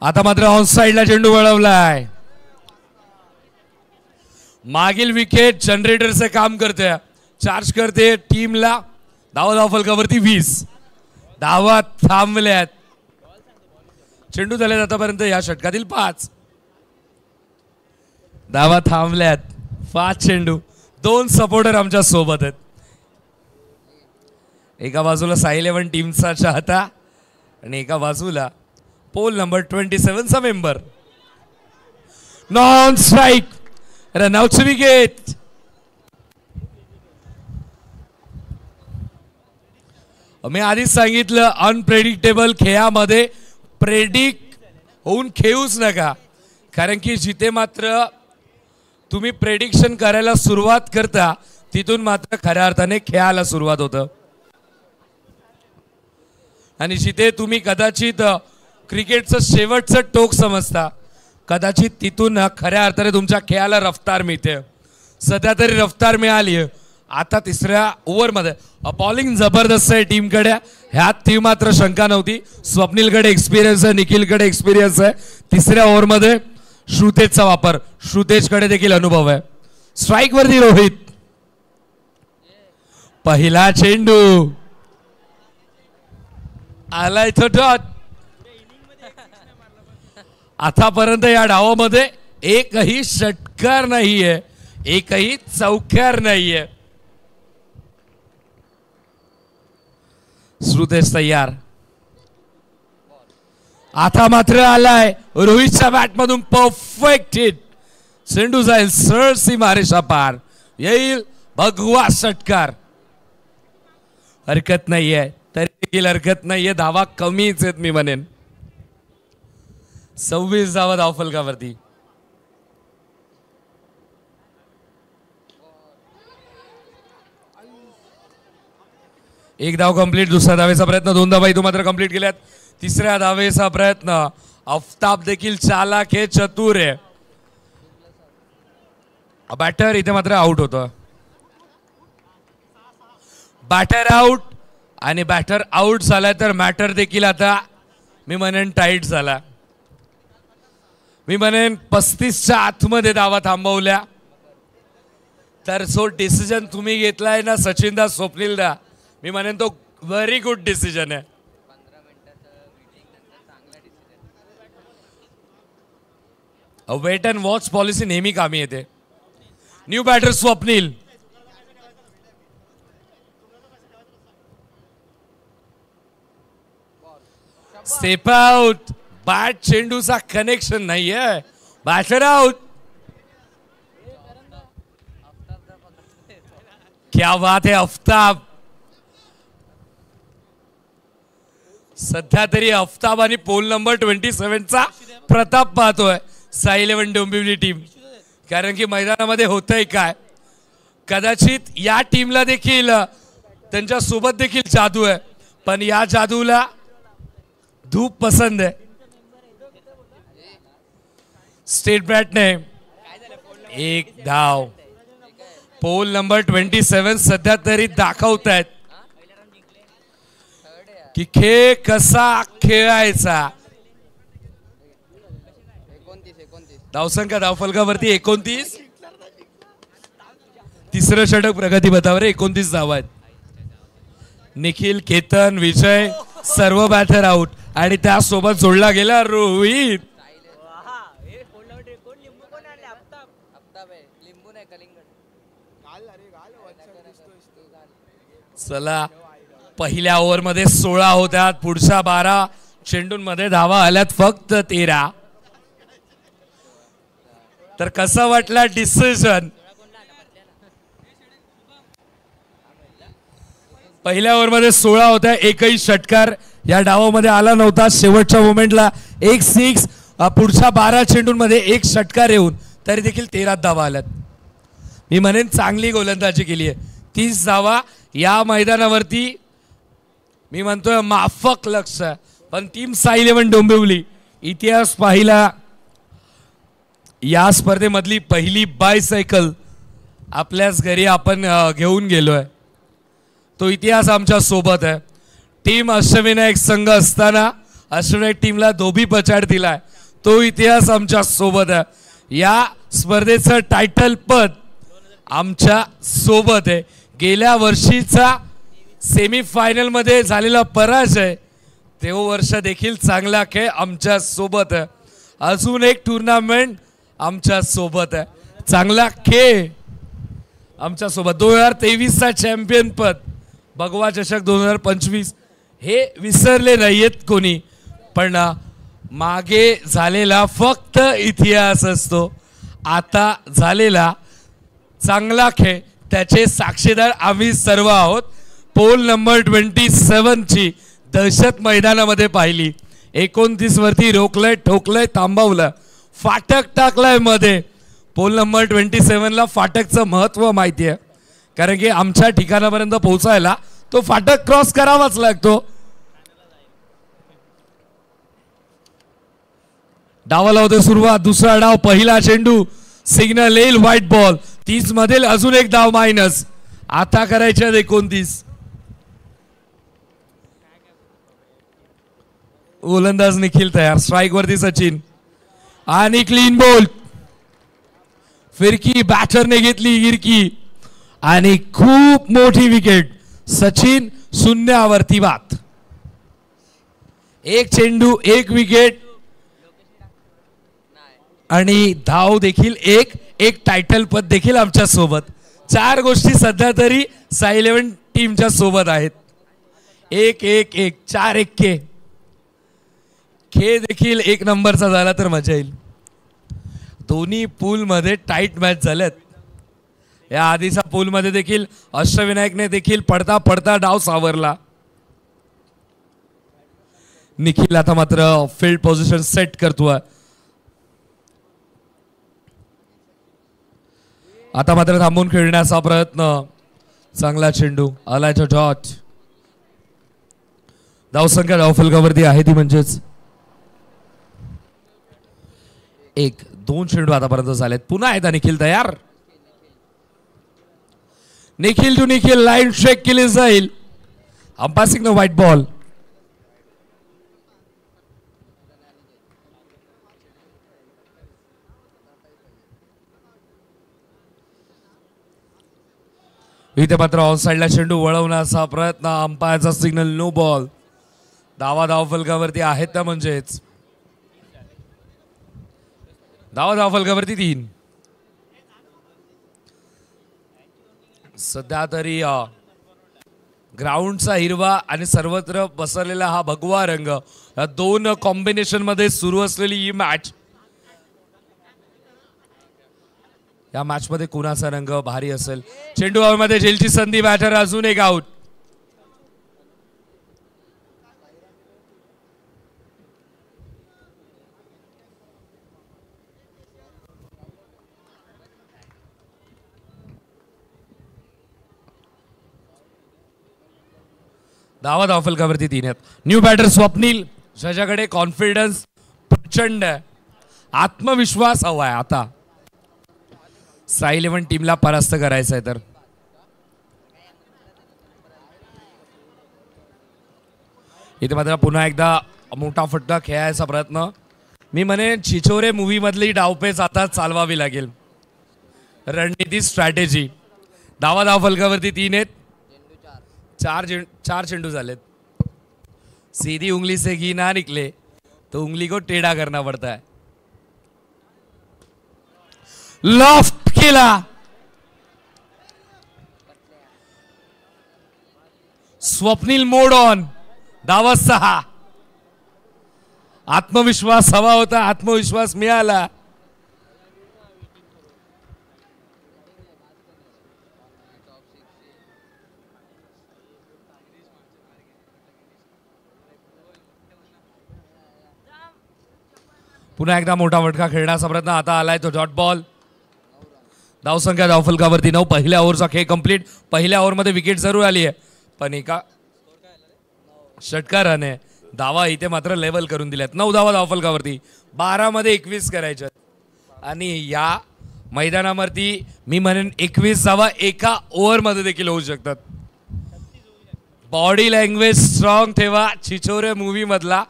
आता मात्र ऑन साइडला चेंडू वळवलाय. मागील विकेट जनरेटरचे काम करते, चार्ज करते टीमला. धावा फलकावरती 20 धावा थांबल्यात. चेंडू झाल्यात आतापर्यंत या षटकातील 5 धावा थांबल्यात. 5 चेंडू, 2 सपोर्टर आमच्या सोबत आहेत. एका बाजूला साई 11 टीमचा चाहता आणि एका बाजूला पोल नंबर 27 चा मेंबर. नॉन स्ट्राइक, रनआउटची विकेट. मी आधीच सांगितलं अनप्रेडिक्टेबल खेळामध्ये प्रेडिक्ट होऊन खेळूच नका, कारण की जिथे मात्र तुम्ही प्रेडिक्शन करायला सुरुवात करता तिथून मात्र खऱ्या अर्थाने खेळायला सुरुवात होतं. आणि जिथे तुम्ही कदाचित क्रिकेटचं शेवटचं टोक समजता, कदाचित तिथून खऱ्या अर्थाने तुमच्या खेळाला रफ्तार मिळते. सध्या तरी रफ्तार मिळाली. आता तिसऱ्या ओव्हरमध्ये अपॉलिंग जबरदस्त आहे टीमकडे, ह्यात ती मात्र शंका नव्हती. स्वप्नीलकडे एक्सपिरियन्स आहे, निखिलकडे एक्सपिरियन्स आहे. तिसऱ्या ओव्हरमध्ये श्रुतेजचा वापर, श्रुतेजकडे देखील अनुभव आहे. स्ट्राइक वरती रोहित. पहिला चेंडू आलाय डॉट. आतापर्यंत या डावामध्ये एकही षटकार नाहीये, एकही चौकार नाहीये. श्रुतेज तयार. आता मात्र आलाय रोहितच्या बॅटमधून परफेक्ट हिट. चेंडू जाईल सरळ सीमारेषा पार, येईल भगवा षटकार. हरकत नाहीये, तरी देखील हरकत नाहीये. धावा कमीच आहेत मी म्हणेन. 26 धावा धावफलकावरती. एक धाव कंप्लीट. दुसऱ्या धावेचा प्रयत्न, 2 धावा इथून मात्र कंप्लीट केल्यात. तिसऱ्या धावेचा प्रयत्न. आफताब देखील चालाक आहे, चतुर आहे. बॅटर इथे मात्र आउट होतं. बॅटर आउट, आणि बॅटर आउट झाला तर मॅटर देखील आता मी म्हणेन टाईट झाला. मी म्हणेन 35च्या आतमध्ये धावा थांबवल्या. तर जो डिसिजन तुम्ही घेतलाय ना सचिनदा, स्वप्नीलदा, मी म्हणेन तो व्हेरी गुड डिसिजन आहे. वेट अँड वॉच पॉलिसी नेहमी कामी येते. New batter Swapnil. Step out. Bat चेंडूचा कनेक्शन नाहीये. Batter out. क्या बात है आफ्ताब. सध्या तरी आफ्ताब आणि पोल नंबर 27 चा प्रताप पाहतोय साई 11 डोंबिवली टीम. कारण की मैदानामध्ये होतंय काय, कदाचित या टीमला देखील त्यांच्या सोबत देखील जादू आहे, पण या जादूला धूप पसंत आहे. स्टेट बॅटने एक धाव. पोल नंबर 27 सध्या तरी दाखवतायत की खेळ कसा खेळायचा. धावसंख्या धावफलकावरती 29. तिसरं षटक प्रगतीपथावर 29 धावा आहेत. निखिल, केतन, विजय सर्व बॅटर आउट, आणि त्यासोबत जोडला गेला रोहित. चला, पहिल्या ओव्हरमध्ये 16 होत्यात, पुढच्या 12 चेंडूंमध्ये धावा आल्यात फक्त 13. तर कसा वाटला डिसिजन? पहिल्या ओव्हरमध्ये 16 होत्या, एकही षटकार या डावामध्ये आला नव्हता. शेवटच्या मोमेंटला एक 6, पुढच्या 12 चेंडूंमध्ये एक षटकार येऊन तरी देखील 13 धावा आल्यात. मी म्हणेन चांगली गोलंदाजी केली आहे. 30 धावा या मैदानावरती मी म्हणतोय माफक लक्ष. पण टीम साई 11 डोंबिवली इतिहास पाहिला. या स्पर्धेमधली पहिली बायसायकल आपल्याच घरी आपण घेऊन गेलोय. तो इतिहास आमच्या सोबत आहे. टीम अष्टविनायक संघ असताना अश्वनाथ टीमला धोबी पछाड दिलाय तो इतिहास आमच्या सोबत आहे. या स्पर्धेचं टायटल पद आमच्या सोबत आहे. गेल्या वर्षीचा सेमीफायनल मध्ये झालेला पराजय तो वर्ष देखील चांगला खेळ आमच्या सोबत आहे. अजून एक टुर्नामेंट आमच्या सोबत आहे. चांगला खेळ आमच्या सोबत. 2023 चा चॅम्पियन पद भगवा चषक 2025 हे विसरले नाहीयेत कोणी. पण मागे झालेला फक्त इतिहास असतो. आता झालेला चांगला खेळ त्याचे साक्षीदार आम्ही सर्व आहोत. पोल नंबर 27 ची दहशत मैदानामध्ये पाहिली. 29 वरती रोखलंय ठोकलंय थांबवलं फाटक टाकलाय मध्ये. पोल नंबर 27 ला फाटकचं महत्व माहिती आहे कारण की आमच्या ठिकाणापर्यंत पोहोचायला तो फाटक क्रॉस करावाच लागतो. डावाला होते सुरुवात. दुसरा डाव पहिला चेंडू सिग्नल येईल व्हाईट बॉल. 30 मधील अजून एक डाव मायनस. आता करायचे 29. गोलंदाज निखिल तयार. स्ट्राइक वरती सचिन आणि क्लीन बॉल. फिरकी बॅटरने घेतली गिरकी आणि खूप मोठी विकेट. सचिन शून्यावरती बाद. एक चेंडू एक विकेट आणि धाव देखील एक टायटल पद देखील आमच्या सोबत. 4 गोष्टी सध्या तरी साई 11 टीमच्या सोबत आहेत. 1-1-1 4-1 के. खेळ देखील 1 नंबरचा झाला तर मजा येईल. दोन्ही पूल मध्ये टाईट मॅच झाल्यात. या आधीच्या पूल मध्ये देखील अष्टविनायकने देखील पडता पडता डाव सावरला. निखिल आता मात्र फील्ड पोझिशन सेट करतोय. आता मात्र थांबून खेळण्याचा प्रयत्न. चांगला चेंडू आलाय तो डॉट. धावसंख्या धावफलकावरती आहे ती म्हणजेच 1-2 चेंडू आतापर्यंत झालेत. पुन्हा एकदा निखिल तयार. Nikhil to Nikhil line shake केली जाईल. Umpiring no wide ball. इथे मात्र ऑन साइडला चेंडू वळवण्याचा प्रयत्न. अंपायरचा सिग्नल नो बॉल. धावा धावफलकावरती आहेत त्या म्हणजेच धावा धावफलकावरती 3. सध्या तरी ग्राउंडचा हिरवा आणि सर्वत्र पसरलेला हा भगवा रंग या 2 कॉम्बिनेशन मध्ये सुरू असलेली ही मॅच. या मॅच मध्ये कुणाचा रंग भारी असेल. चेंडू हवेमध्ये झेलची संधी. बॅटर अजून एक आउट. धावा धावफलकावरती 3 आहेत. न्यू बॅटर स्वप्नील ज्याच्याकडे कॉन्फिडन्स प्रचंड आहे. आत्मविश्वास हवा आहे. आता साई 11 टीमला परास्त करायचं आहे तर इथे मात्र पुन्हा एकदा मोठा फटका खेळायचा प्रयत्न. मी म्हणे छिछोरे मूवी मधली डावपेच आता चालवावी लागेल. रणनीती स्ट्रॅटेजी. धावा धावफलकावरती 3 आहेत. 4 चेंडू झालेत. सीधी उंगली से घी ना निकले तो उंगली को टेढ़ा करना पड़ता है. लॉफ्ट केला. Swapnil mode on. धावा 6. आत्मविश्वास हवा होता. आत्मविश्वास मिळाला. पुन्हा एकदा मोठा फटका खेळण्याचा प्रयत्न. आता आलाय तो डॉट बॉल. धावसंख्या धावफलकावरती 9. पहिल्या ओव्हरचा खेळ कंप्लीट. पहिल्या ओव्हरमध्ये विकेट जरूर आली आहे पण एका षटकाराने धावा इथे मात्र लेवल करून दिल्यात. 9 धावा धावफलकावरती. 12 मध्ये 21 करायच्यात आणि या मैदानावरती मी म्हणेन 21 धावा एका ओव्हरमध्ये देखील होऊ शकतात. बॉडी लँग्वेज स्ट्रॉंग ठेवा. छिछोरे मूवी मधला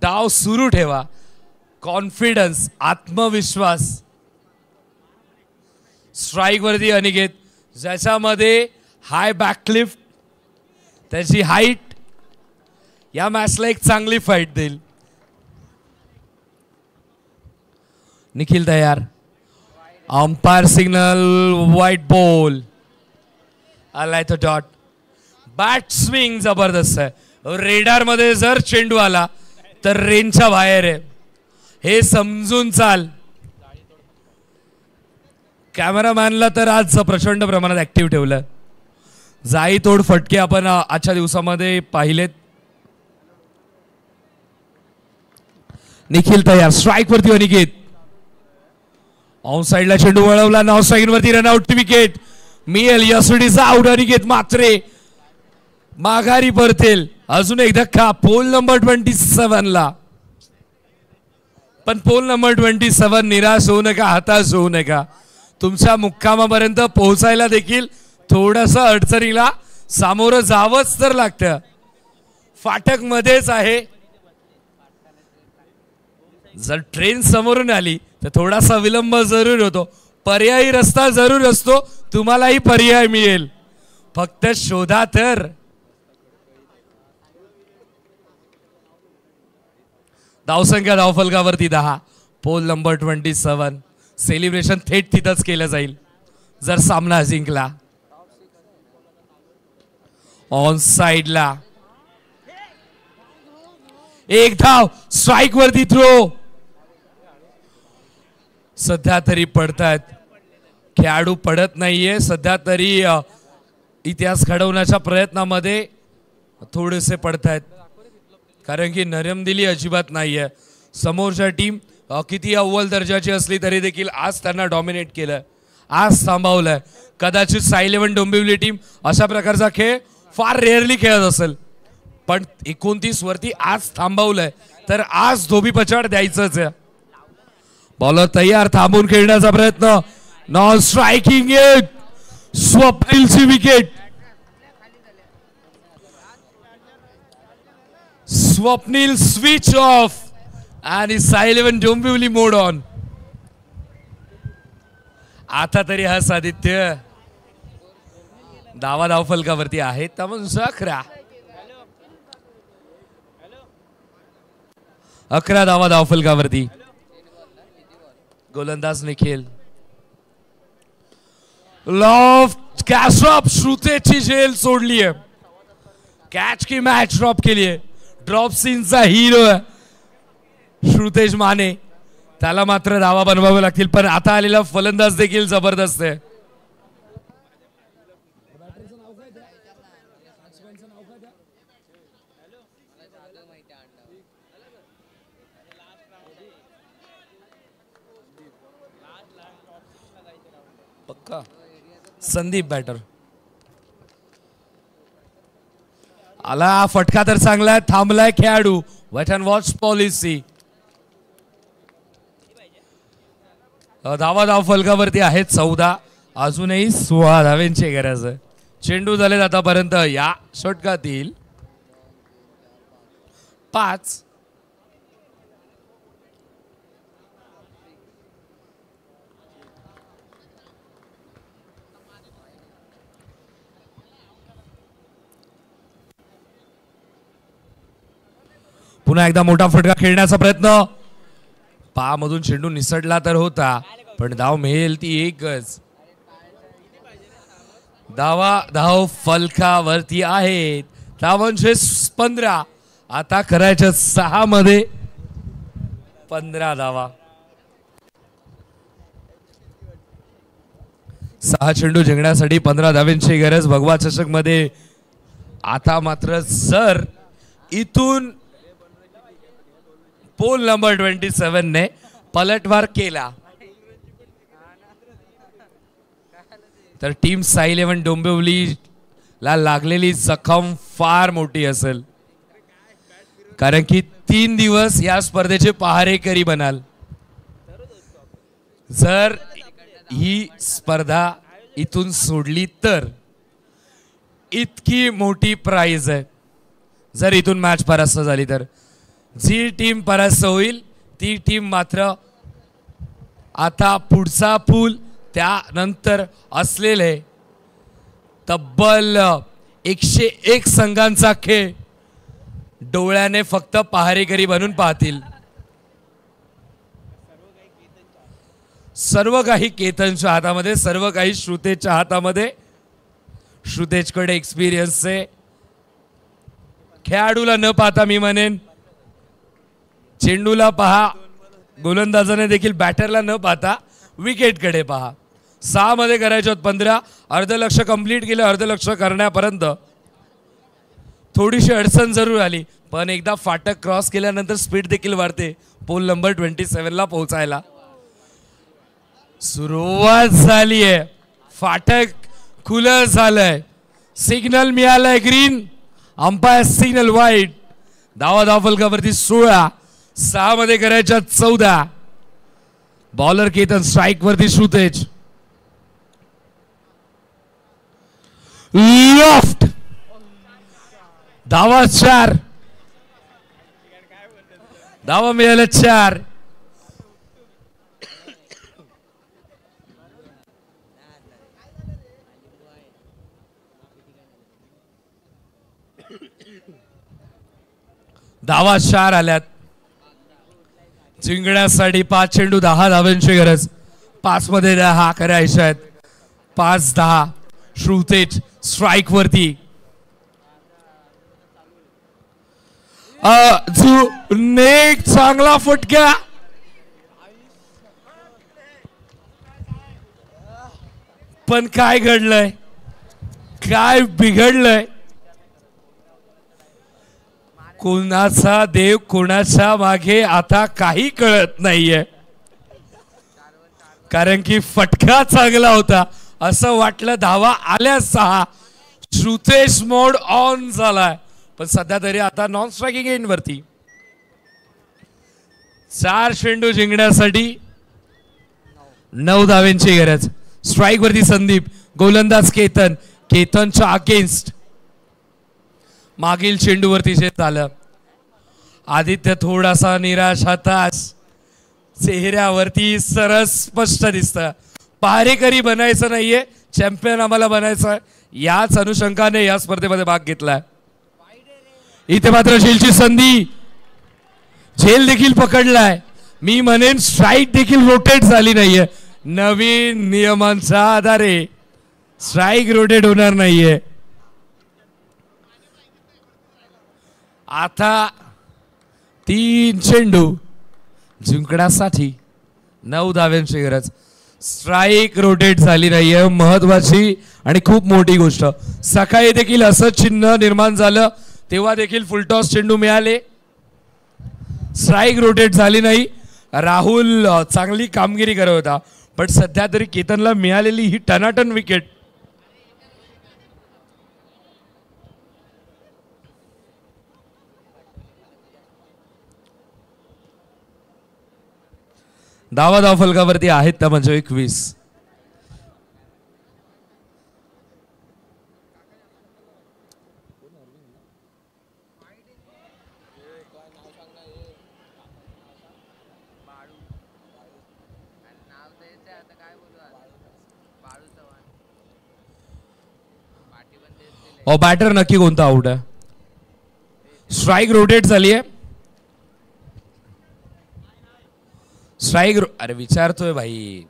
डाव सुरू ठेवा. कॉन्फिडन्स, आत्मविश्वास. स्ट्राइक वरती अनिकेत, ज्याच्यामध्ये हाय बॅकलिफ्ट, त्याची हाईट या मॅचला एक चांगली फाईट देईल. निखिल तयार. Umpire signal, white ball. आलाय तो डॉट. बॅट स्विंग जबरदस्त आहे. रेडार मध्ये जर चेंडू आला तर रेंजच्या बाहेर आहे, हे समजून चाल. कॅमेरामॅनला तर आज प्रचंड प्रमाणात ऍक्टिव्ह ठेवलं. जाई तोड फटके आपण आजच्या दिवसामध्ये पाहिलेत. निखिल तयार. स्ट्राइक वरती अनिकेत. ऑन साइडला चेंडू वळवला. नाव स्ट्राइक वरती रनआउट. विकेट मिळेल. यशोडीचा आउट. अनिकेत मात्रे माघारी परतेल. अजून एक धक्का पोल नंबर 27 ला. पण पोल नंबर 27 निराश होऊ नका, हताश होऊ नका. तुमच्या मुक्कामापर्यंत पोहोचायला देखील थोडस अडचणीला सामोरं जावंच तर लागतं. फाटक मध्येच आहे. जर ट्रेन समोरून आली तर थोडासा विलंब जरूर होतो. पर्यायी रस्ता जरूर असतो. तुम्हालाही पर्याय मिळेल, फक्त शोधा तर. धावसंख्या धावफलकावरती 10. पोल नंबर 27. सेलिब्रेशन थेट तिथंच केलं जाईल जर सामना जिंकला. ऑन साइडला एक धाव. स्ट्राइक वरती थ्रो. सध्या तरी पडतायत खेळाडू, पडत नाहीये सध्या तरी. इतिहास घडवण्याच्या प्रयत्नामध्ये थोडेसे पडतायत, कारण की नरमदिली अजिबात नाहीये. समोरच्या टीम किती अव्वल दर्जाची असली तरी देखील आज त्यांना डॉमिनेट केलं, आज थांबवलंय. कदाचित साई 11 डोंबिवली टीम अशा प्रकारचा खेळ फार रेअरली खेळत असेल, पण 29 वरती आज थांबवलंय, तर आज धोबी पछाड द्यायचंच आहे. बॉलर तयार. थांबून खेळण्याचा प्रयत्न. Non striking end. स्वप्नीलची विकेट. स्वप्नील स्विच ऑफ आणि साई 11 डोंबिवली मोड ऑन. आता तरी हा सादित्य धावा धावफलकावरती आहे. त्यामुळे 11 धावा धावफलकावरती. गोलंदाज निखिल. Loft catch drop. श्रुतेची झेल सोडली आहे. कॅच की मॅच ड्रॉप केली आहे. ड्रॉप सीनचा हिरो आहे श्रुतेश माने. त्याला मात्र धावा बनवावे लागतील, पण आता आलेला फलंदाज देखील जबरदस्त आहे. पक्का संदीप बॅटर आला. फटका तर चांगला आहे. थांबलाय खेळाडू. Wait and watch policy. धावा धाव फलकावरती आहेत 14. अजूनही 16 धाव्यांची गरज आहे. चेंडू झाले आतापर्यंत या षटकातील 5. पुन्हा एकदा मोठा फटका खेळण्याचा प्रयत्न. पायामधून चेंडू निसटला तर होता, पण धाव मिळेल ती एकच. धाव फलकावरती आहेत. धावांचे 15. आता करायच्या 6 मध्ये 15 धावा. 6 चेंडू जिंकण्यासाठी 15 धावांची गरज भगवा चषक मध्ये. आता मात्र जर इथून पोल नंबर 27 ने पलटवार केला तर टीम साई 11 डोंबिवली ला लागलेली जखम फार मोठी असेल, कारण की 3 दिवस या स्पर्धेचे पहारेकरी बनाल. जर ही स्पर्धा इथून सोडली तर इतकी मोठी प्राइज आहे. जर इथून मॅच परास्त झाली तर जी टीम परास्त होईल ती टीम मात्र आता पुढचा पूल त्यानंतर असलेले तब्बल 101 संघांचा खेळ डोळ्याने फक्त पहारेकरी बनून पाहतील. सर्व काही केतनच्या हातामध्ये, सर्व काही श्रुतेच्या हातामध्ये. श्रुतेजकडे एक्सपिरियन्सचे खेळाडूला न पाहता मी म्हणेन चेंडूला पहा, गोलंदाजाने देखील बॅटरला न पाहता विकेटकडे पहा. 6 मध्ये करायचे होत 15. अर्धलक्ष कंप्लीट केलं. अर्धलक्ष करण्यापर्यंत थोडीशी अडचण जरूर आली, पण एकदा फाटक क्रॉस केल्यानंतर स्पीड देखील वाढते पोल नंबर 27 ला पोहोचायला. सुरुवात झाली आहे. फाटक खुलं झालंय. सिग्नल मिळालाय ग्रीन. Umpire signal white. धावा फलकावरती 16. 6 मध्ये करायच्या 14. बॉलर केतन, स्ट्राईक वरती श्रुतेज. लेफ्ट. धावा 4. धावा मिळाल्या 4. धावा 4 आल्यात. जिंकण्यासाठी 5 चेंडू 10 धावांची गरज. 5 मध्ये 10 करायच्या आहेत. 5-10. श्रुतेज स्ट्राईक वरती. नेक चांगला फटका. पण काय घडलंय, काय बिघडलंय? कोणाचा देव कोणाच्या मागे आता काही कळत नाहीये. कारण की फटका चांगला होता असं वाटलं. धावा आल्या 6. श्रुतेज मोड ऑन झालाय, पण सध्या तरी आता नॉन स्ट्रायकिंग एंड वरती. 4 चेंडू जिंकण्यासाठी 9 धावांची गरज. स्ट्राईक वरती संदीप. गोलंदाज केतन. केतनच्या अगेन्स्ट. मागील चेंडूवरती जे झालं. आदित्य थोडासा निराश, हताश चेहऱ्यावरती सरस स्पष्ट दिसतं. पहारेकरी बनायचं नाहीये, चॅम्पियन आम्हाला बनायचं आहे. याच अनुषंगाने या स्पर्धेमध्ये भाग घेतलाय. इथे मात्र झेलची संधी. झेल देखील पकडलाय. मी म्हणेन स्ट्राईक देखील रोटेट झाली नाहीये. नवीन नियमांच्या आधारे स्ट्राईक रोटेट होणार नाहीये. आता 3 चेंडू जिंकण्यासाठी 9 धाव्यांची गरज. स्ट्राईक रोटेट झाली नाहीये. महत्वाची आणि खूप मोठी गोष्ट. सकाळी देखील असं चिन्ह निर्माण झालं, तेव्हा देखील फुलटॉस चेंडू मिळाले. स्ट्राईक रोटेट झाली नाही. राहुल चांगली कामगिरी करत होता, पण सध्या तरी केतनला मिळालेली ही टनाटन विकेट धावा फलकावरती आहेत त्या म्हणजे 21. बॅटर नक्की कोणता आउट आहे. स्ट्राईक रोटेट झाली आहे. स्ट्राईक अरे विचारतोय भाई.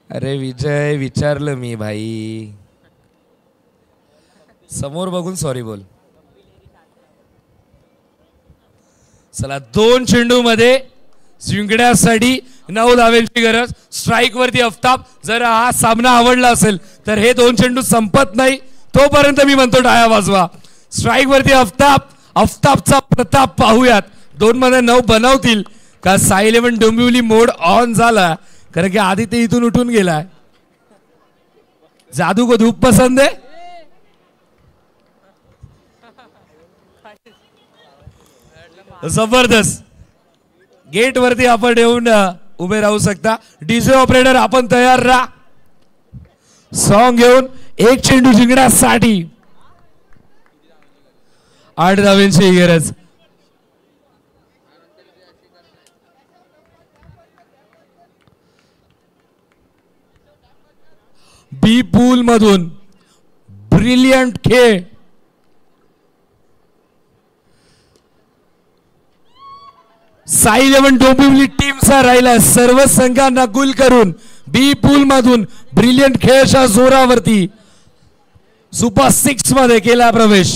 अरे विजय विचारलं मी भाई. समोर बघून सॉरी बोल. चला 2 चेंडू मध्ये जिंकण्यासाठी 9 धावांची गरज. स्ट्राईक वरती अफ्ताब. जर हा सामना आवडला असेल तर हे 2 चेंडू संपत नाही तोपर्यंत मी म्हणतो टाळ्या वाजवा. स्ट्राईक वरती अफ्ताब. अफ्ताबचा प्रताप पाहूयात. 2 मध्ये 9 बनवतील का. साई 11 डोंबिवली मोड ऑन झाला, कारण की आधी ते इथून उठून गेलाय. जादू को धूप पसंद है. जबरदस्त. गेट वरती आपण येऊन उभे राहू शकता. डीजे ऑपरेटर आपण तयार राहा. सॉन्ग घेऊन 1 चेंडू जिंकण्यासाठी 8 धावांची गरज. बी पूल मधून ब्रिलियंट खेळ. साई 11 डोंबिवली टीमचा राहिला सर्व संघांना गुल करून बी पूल मधून ब्रिलियंट खेळाच्या जोरावरती सुपर 6 मध्ये केला प्रवेश.